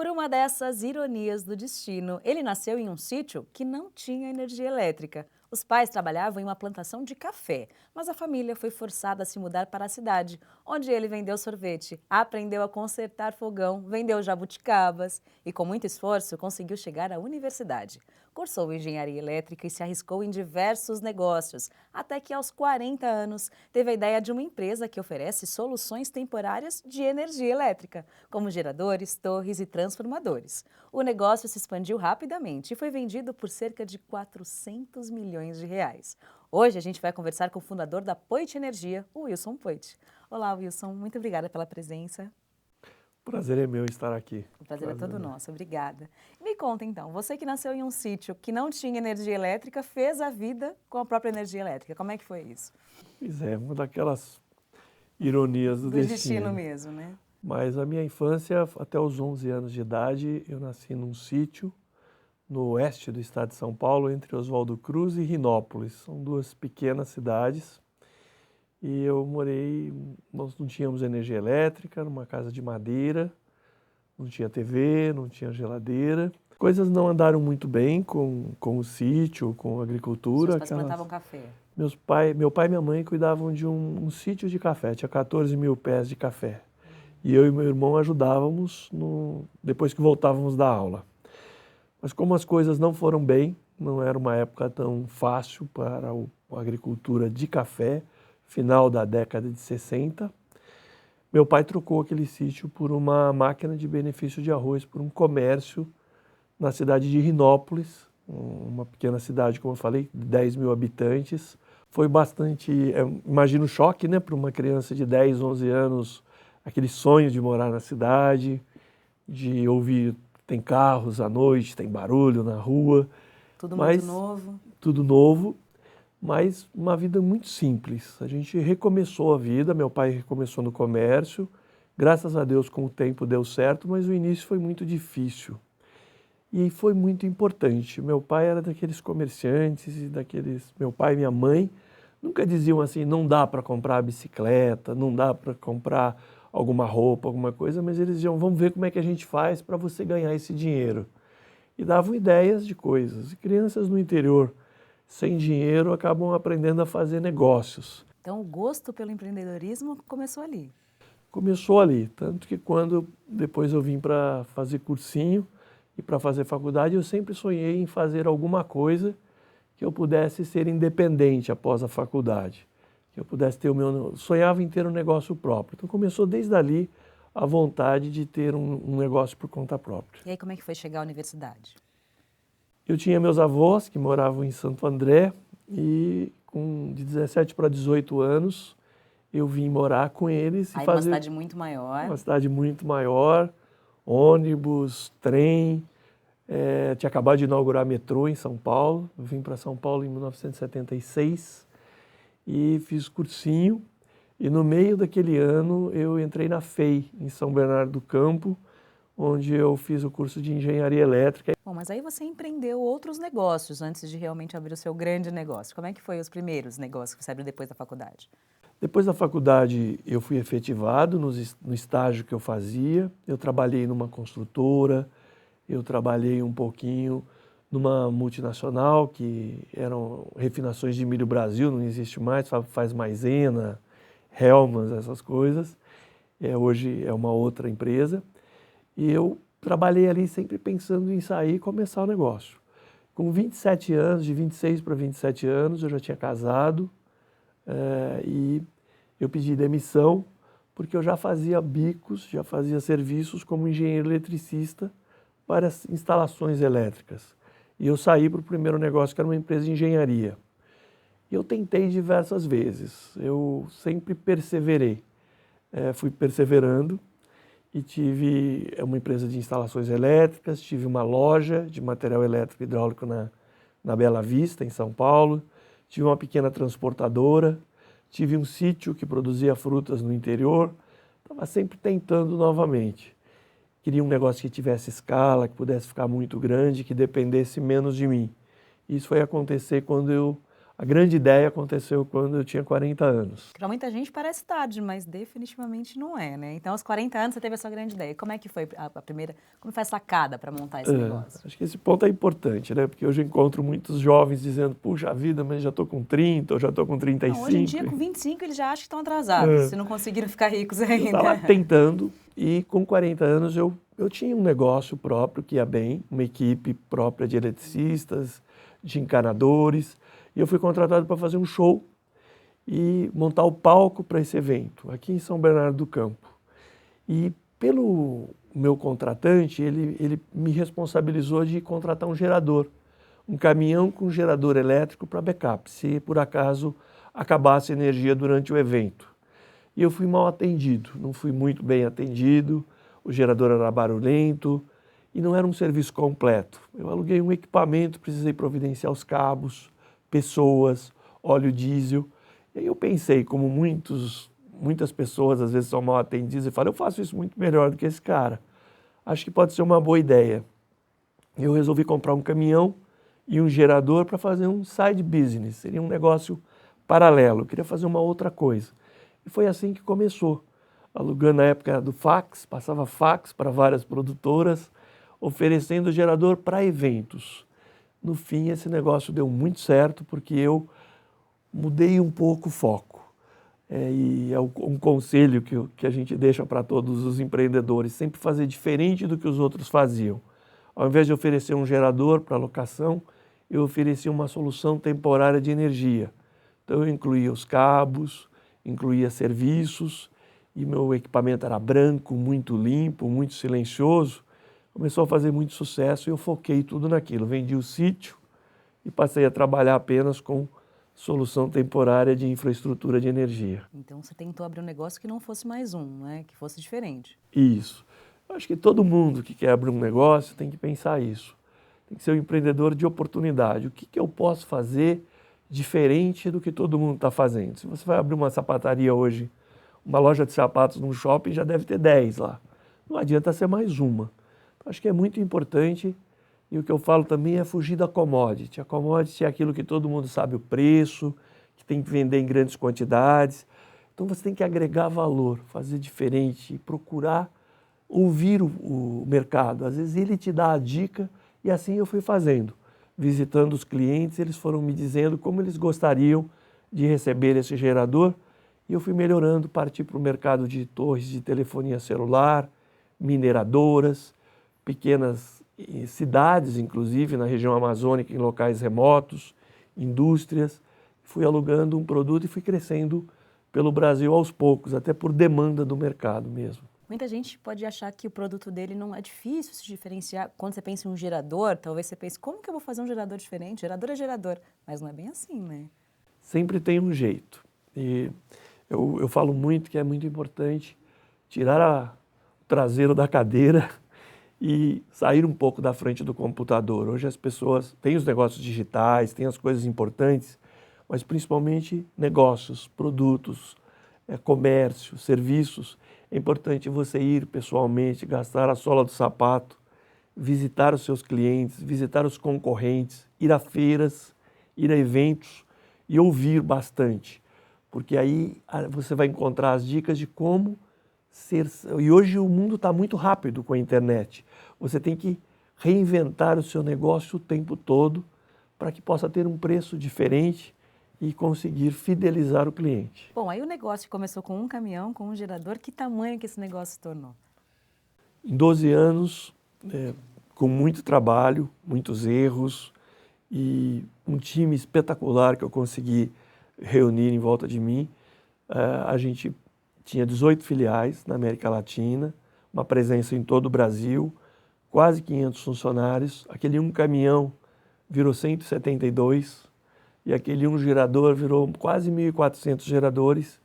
Por uma dessas ironias do destino, ele nasceu em um sítio que não tinha energia elétrica. Os pais trabalhavam em uma plantação de café, mas a família foi forçada a se mudar para a cidade, onde ele vendeu sorvete, aprendeu a consertar fogão, vendeu jabuticabas e, com muito esforço, conseguiu chegar à universidade. Cursou engenharia elétrica e se arriscou em diversos negócios, até que aos 40 anos teve a ideia de uma empresa que oferece soluções temporárias de energia elétrica, como geradores, torres e transformadores. O negócio se expandiu rapidamente e foi vendido por cerca de 400 milhões de reais. Hoje a gente vai conversar com o fundador da Poit Energia, o Wilson Poit. Olá, Wilson, muito obrigada pela presença. Prazer é meu estar aqui. O prazer é todo nosso, obrigada. Me conta então, você que nasceu em um sítio que não tinha energia elétrica, fez a vida com a própria energia elétrica. Como é que foi isso? Pois é, uma daquelas ironias do Do destino destino. mesmo, né? Mas a minha infância, até os 11 anos de idade, eu nasci num sítio no oeste do estado de São Paulo, entre Oswaldo Cruz e Rinópolis. São duas pequenas cidades. E eu morei, nós não tínhamos energia elétrica, numa casa de madeira, não tinha TV, não tinha geladeira. Coisas não andaram muito bem com o sítio, com a agricultura. Seus pais plantavam café. Meu pai e minha mãe cuidavam de um sítio de café, tinha 14 mil pés de café. E eu e meu irmão ajudávamos depois que voltávamos da aula. Mas como as coisas não foram bem, não era uma época tão fácil para a agricultura de café, final da década de 60, meu pai trocou aquele sítio por uma máquina de benefício de arroz, por um comércio na cidade de Rinópolis, uma pequena cidade, como eu falei, de 10 mil habitantes. Foi bastante, imagino, choque, né, para uma criança de 10, 11 anos, aquele sonho de morar na cidade, de ouvir, tem carros à noite, tem barulho na rua. Tudo muito Mas novo. tudo novo, mas uma vida muito simples. A gente recomeçou a vida, meu pai recomeçou no comércio, graças a Deus com o tempo deu certo, mas o início foi muito difícil. E foi muito importante. Meu pai era daqueles comerciantes e meu pai e minha mãe nunca diziam assim, não dá para comprar bicicleta, não dá para comprar alguma roupa, alguma coisa, mas eles diziam, vamos ver como é que a gente faz para você ganhar esse dinheiro. E davam ideias de coisas. E crianças no interior, sem dinheiro, acabam aprendendo a fazer negócios. Então o gosto pelo empreendedorismo começou ali. Começou ali, tanto que quando depois eu vim para fazer cursinho e para fazer faculdade, eu sempre sonhei em fazer alguma coisa que eu pudesse ser independente após a faculdade, que eu pudesse ter sonhava em ter um negócio próprio. Então começou desde ali a vontade de ter um negócio por conta própria. E aí como é que foi chegar à universidade? Eu tinha meus avós que moravam em Santo André e de 17 para 18 anos eu vim morar com eles. Aí uma cidade muito maior. Uma cidade muito maior, ônibus, trem. Tinha acabado de inaugurar metrô em São Paulo. Eu vim para São Paulo em 1976 e fiz cursinho. E no meio daquele ano eu entrei na FEI, em São Bernardo do Campo, onde eu fiz o curso de engenharia elétrica. Bom, mas aí você empreendeu outros negócios antes de realmente abrir o seu grande negócio. Como é que foi os primeiros negócios que você abriu depois da faculdade? Depois da faculdade eu fui efetivado no estágio que eu fazia. Eu trabalhei numa construtora, eu trabalhei um pouquinho numa multinacional que eram refinações de milho Brasil, não existe mais, faz maisena, Hellmann's, essas coisas. Hoje é uma outra empresa. E eu trabalhei ali sempre pensando em sair e começar o negócio. Com 27 anos, de 26 para 27 anos, eu já tinha casado e eu pedi demissão porque eu já fazia bicos, já fazia serviços como engenheiro eletricista para as instalações elétricas. E eu saí para o primeiro negócio, que era uma empresa de engenharia. E eu tentei diversas vezes, eu sempre perseverei, fui perseverando. E tive uma empresa de instalações elétricas, tive uma loja de material elétrico e hidráulico na Bela Vista, em São Paulo, tive uma pequena transportadora, tive um sítio que produzia frutas no interior, estava sempre tentando novamente. Queria um negócio que tivesse escala, que pudesse ficar muito grande, que dependesse menos de mim. Isso foi acontecer quando eu A grande ideia aconteceu quando eu tinha 40 anos. Para muita gente parece tarde, mas definitivamente não é, né? Então, aos 40 anos você teve a sua grande ideia. Como é que foi a primeira, como foi a sacada para montar esse negócio? Acho que esse ponto é importante, né? Porque hoje eu encontro muitos jovens dizendo, puxa vida, mas já estou com 30, ou já estou com 35. Não, hoje em dia, com 25, eles já acham que estão atrasados, se não conseguiram ficar ricos Eu ainda. estava tentando e com 40 anos eu tinha um negócio próprio que ia bem, uma equipe própria de eletricistas, de encanadores, e eu fui contratado para fazer um show e montar o palco para esse evento, aqui em São Bernardo do Campo. E pelo meu contratante, ele me responsabilizou de contratar um gerador, um caminhão com gerador elétrico para backup, se por acaso acabasse a energia durante o evento. E eu fui mal atendido, não fui muito bem atendido, o gerador era barulhento e não era um serviço completo. Eu aluguei um equipamento, precisei providenciar os cabos, pessoas, óleo diesel. E aí eu pensei, como muitas pessoas às vezes são mal atendidas, e falam, eu faço isso muito melhor do que esse cara. Acho que pode ser uma boa ideia. Eu resolvi comprar um caminhão e um gerador para fazer um side business, seria um negócio paralelo, eu queria fazer uma outra coisa. E foi assim que começou, alugando na época do fax, passava fax para várias produtoras, oferecendo gerador para eventos. No fim, esse negócio deu muito certo, porque eu mudei um pouco o foco. E é um conselho que a gente deixa para todos os empreendedores, sempre fazer diferente do que os outros faziam. Ao invés de oferecer um gerador para locação, eu oferecia uma solução temporária de energia. Então eu incluía os cabos, incluía serviços, e meu equipamento era branco, muito limpo, muito silencioso. Começou a fazer muito sucesso e eu foquei tudo naquilo. Vendi o sítio e passei a trabalhar apenas com solução temporária de infraestrutura de energia. Então você tentou abrir um negócio que não fosse mais um, né? Que fosse diferente. Isso. Acho que todo mundo que quer abrir um negócio tem que pensar isso. Tem que ser um empreendedor de oportunidade. O que eu posso fazer diferente do que todo mundo está fazendo? Se você vai abrir uma sapataria hoje, uma loja de sapatos num shopping, já deve ter 10 lá. Não adianta ser mais uma. Acho que é muito importante, e o que eu falo também é fugir da commodity. A commodity é aquilo que todo mundo sabe o preço, que tem que vender em grandes quantidades. Então você tem que agregar valor, fazer diferente, procurar ouvir o mercado. Às vezes ele te dá a dica e assim eu fui fazendo. Visitando os clientes, eles foram me dizendo como eles gostariam de receber esse gerador e eu fui melhorando, parti para o mercado de torres de telefonia celular, mineradoras, pequenas cidades, inclusive na região amazônica, em locais remotos, indústrias. Fui alugando um produto e fui crescendo pelo Brasil aos poucos, até por demanda do mercado mesmo. Muita gente pode achar que o produto dele não é difícil se diferenciar. Quando você pensa em um gerador, talvez você pense, como que eu vou fazer um gerador diferente? Gerador é gerador. Mas não é bem assim, né? Sempre tem um jeito. E eu falo muito que é muito importante tirar o traseiro da cadeira e sair um pouco da frente do computador. Hoje as pessoas têm os negócios digitais, têm as coisas importantes, mas principalmente negócios, produtos, comércio, serviços. É importante você ir pessoalmente, gastar a sola do sapato, visitar os seus clientes, visitar os concorrentes, ir a feiras, ir a eventos e ouvir bastante, porque aí você vai encontrar as dicas de como ser. E hoje o mundo está muito rápido com a internet. Você tem que reinventar o seu negócio o tempo todo para que possa ter um preço diferente e conseguir fidelizar o cliente. Bom, aí o negócio começou com um caminhão, com um gerador. Que tamanho que esse negócio se tornou? Em 12 anos, com muito trabalho, muitos erros e um time espetacular que eu consegui reunir em volta de mim, a gente tinha 18 filiais na América Latina, uma presença em todo o Brasil, quase 500 funcionários. Aquele um caminhão virou 172 e aquele um gerador virou quase 1.400 geradores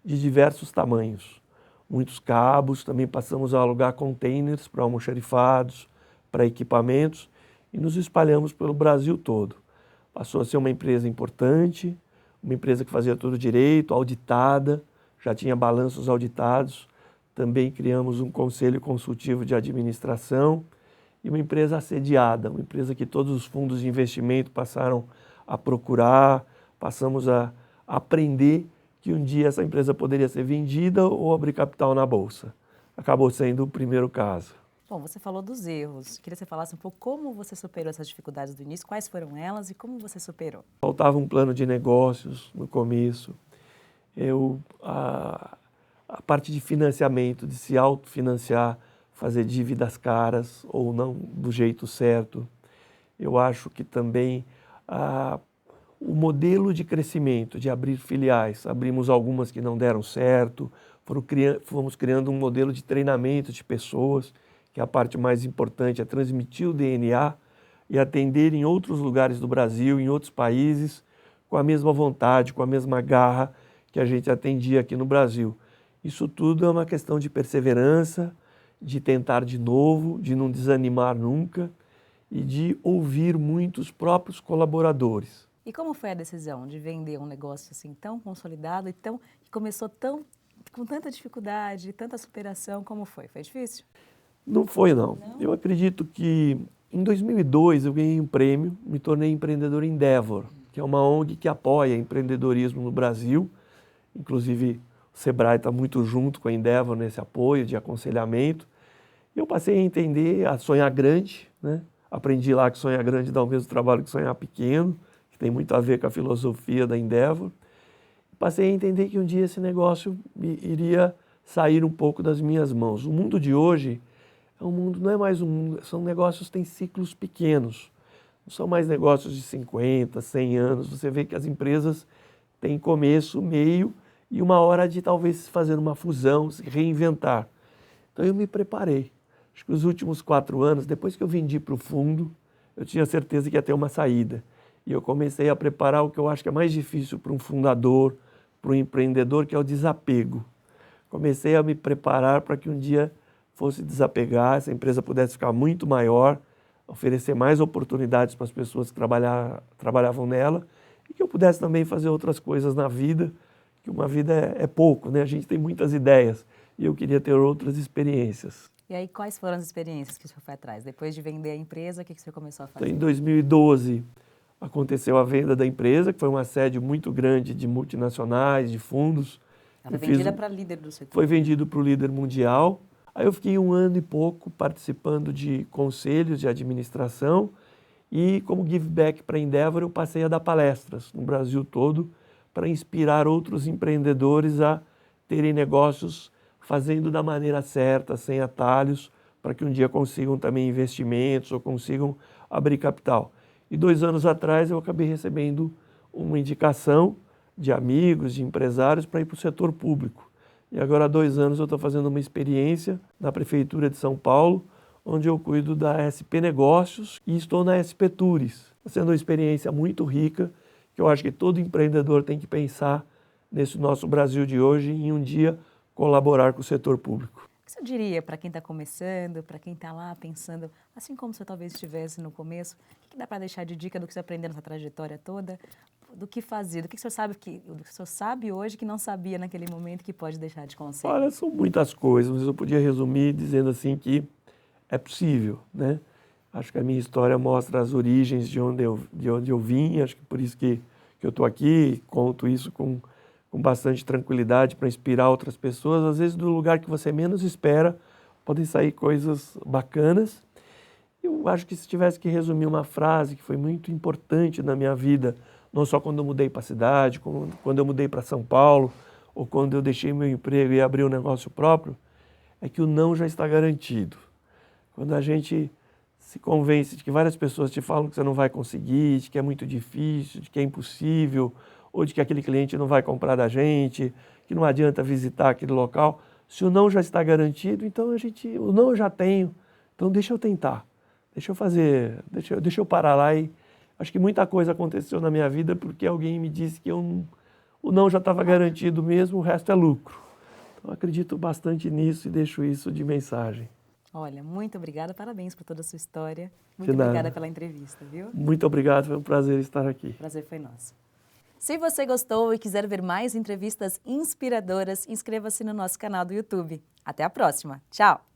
de diversos tamanhos. Muitos cabos, também passamos a alugar containers para almoxarifados, para equipamentos e nos espalhamos pelo Brasil todo. Passou a ser uma empresa importante, uma empresa que fazia tudo direito, auditada, já tinha balanços auditados. Também criamos um conselho consultivo de administração e uma empresa assediada, uma empresa que todos os fundos de investimento passaram a procurar passamos a aprender que um dia essa empresa poderia ser vendida ou abrir capital na bolsa. Acabou sendo o primeiro caso. Bom, você falou dos erros. Queria que você falasse um pouco como você superou essas dificuldades do início, quais foram elas e como você superou. Faltava um plano de negócios no começo. A parte de financiamento, de se autofinanciar, fazer dívidas caras ou não do jeito certo. Eu acho que também o modelo de crescimento, de abrir filiais, abrimos algumas que não deram certo, fomos criando um modelo de treinamento de pessoas, que é a parte mais importante, é transmitir o DNA e atender em outros lugares do Brasil, em outros países, com a mesma vontade, com a mesma garra que a gente atendia aqui no Brasil. Isso tudo é uma questão de perseverança, de tentar de novo, de não desanimar nunca e de ouvir muitos próprios colaboradores. E como foi a decisão de vender um negócio assim tão consolidado e que começou com tanta dificuldade, tanta superação, como foi? Foi difícil? Não foi, não. Eu acredito que em 2002 eu ganhei um prêmio, me tornei empreendedor Endeavor, que é uma ONG que apoia empreendedorismo no Brasil. Inclusive o Sebrae está muito junto com a Endeavor nesse apoio de aconselhamento. Eu passei a entender, a sonhar grande, né? Aprendi lá que sonhar grande dá o mesmo trabalho que sonhar pequeno, que tem muito a ver com a filosofia da Endeavor. Passei a entender que um dia esse negócio iria sair um pouco das minhas mãos. O mundo de hoje é um mundo, não é mais um mundo, são negócios que têm ciclos pequenos. Não são mais negócios de 50, 100 anos. Você vê que as empresas têm começo, meio e uma hora de talvez fazer uma fusão, se reinventar. Então eu me preparei. Acho que os últimos 4 anos, depois que eu vendi para o fundo, eu tinha certeza que ia ter uma saída. E eu comecei a preparar o que eu acho que é mais difícil para um fundador, para um empreendedor, que é o desapego. Comecei a me preparar para que um dia fosse desapegar, essa empresa pudesse ficar muito maior, oferecer mais oportunidades para as pessoas que trabalhavam nela e que eu pudesse também fazer outras coisas na vida, que uma vida é pouco, né? A gente tem muitas ideias e eu queria ter outras experiências. E aí, quais foram as experiências que o senhor foi atrás? Depois de vender a empresa, o que o senhor começou a fazer? Então, em 2012, aconteceu a venda da empresa, que foi um assédio muito grande de multinacionais, de fundos. Ela foi vendida para líder do setor. Foi vendido para o líder mundial. Aí eu fiquei 1 ano e pouco participando de conselhos de administração e como give back para a Endeavor eu passei a dar palestras no Brasil todo para inspirar outros empreendedores a terem negócios fazendo da maneira certa, sem atalhos, para que um dia consigam também investimentos ou consigam abrir capital. E 2 anos atrás eu acabei recebendo uma indicação de amigos, de empresários para ir para o setor público. E agora há 2 anos eu estou fazendo uma experiência na Prefeitura de São Paulo, onde eu cuido da SP Negócios e estou na SP Tours. Está sendo uma experiência muito rica, que eu acho que todo empreendedor tem que pensar nesse nosso Brasil de hoje em um dia colaborar com o setor público. O que você diria para quem está começando, para quem está lá pensando, assim como você talvez estivesse no começo, o que dá para deixar de dica do que você aprendeu nessa trajetória toda, do que fazer, do que o senhor sabe hoje que não sabia naquele momento que pode deixar de conselho? Olha, são muitas coisas, mas eu podia resumir dizendo assim que é possível, né? Acho que a minha história mostra as origens de onde eu vim, acho que por isso que eu estou aqui, conto isso com bastante tranquilidade para inspirar outras pessoas. Às vezes do lugar que você menos espera podem sair coisas bacanas. Eu acho que se tivesse que resumir uma frase que foi muito importante na minha vida, não só quando eu mudei para a cidade, quando eu mudei para São Paulo, ou quando eu deixei meu emprego e abri um negócio próprio, é que o não já está garantido. Quando a gente se convence de que várias pessoas te falam que você não vai conseguir, de que é muito difícil, de que é impossível, ou de que aquele cliente não vai comprar da gente, que não adianta visitar aquele local, se o não já está garantido, então o não eu já tenho, então deixa eu tentar, deixa eu fazer, deixa eu parar lá e acho que muita coisa aconteceu na minha vida porque alguém me disse que o não já estava garantido mesmo, o resto é lucro. Então acredito bastante nisso e deixo isso de mensagem. Olha, muito obrigada, parabéns por toda a sua história. Muito obrigada pela entrevista, viu? Muito obrigado, foi um prazer estar aqui. O prazer foi nosso. Se você gostou e quiser ver mais entrevistas inspiradoras, inscreva-se no nosso canal do YouTube. Até a próxima. Tchau!